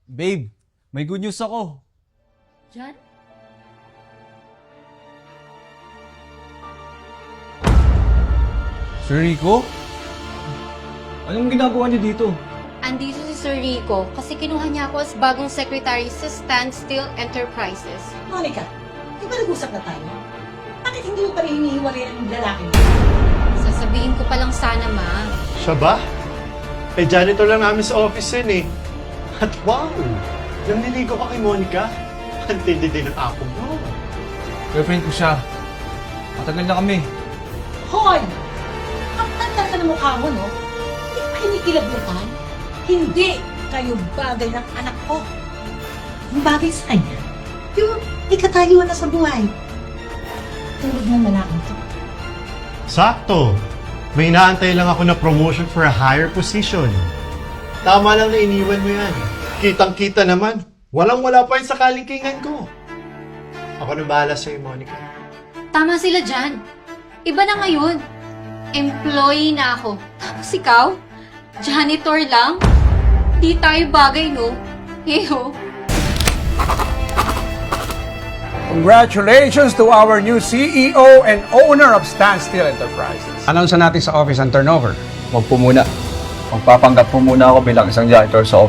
Babe, may good news ako. Jan? Sir Rico? Anong ginagawa niyo dito? Andito si Sir Rico kasi kinuha niya ako as bagong secretary sa Standstill Enterprises. Monica, di ba nag-usap na tayo? Bakit hindi mo pa rin hinihiwalayan ang lalaki mo? Sasabihin ko pa lang sana, ma. Siya ba? Eh, janitor lang namin sa office yun eh. At wow! Nang niligo ka kay Monica, ang tindi din ng ako mo. Girlfriend ko siya. Matagal na kami. Hoy! Ang tanda ka ng mukha mo, no? Hindi ka kinikilabutan? Hindi kayo bagay ng anak ko. Ang bagay sa kanya, yung ikatayuan na sa buhay. Tulad ng lalaki to. Sakto! May inaantay lang ako na promotion for a higher position. Tama lang na iniwan mo yan. Kitang-kita naman. Walang-wala pa yun sa kalingkingan ko. Ako nang bahala sa'yo, Monica. Tama sila dyan. Iba na ngayon. Employee na ako. Tapos ikaw? Janitor lang? Di tayo bagay, no? Heho. Congratulations to our new CEO and owner of Standstill Enterprises. Announce natin sa office ang turnover. Huwag po muna. Magpapanggap po muna ako bilang isang janitor sa office.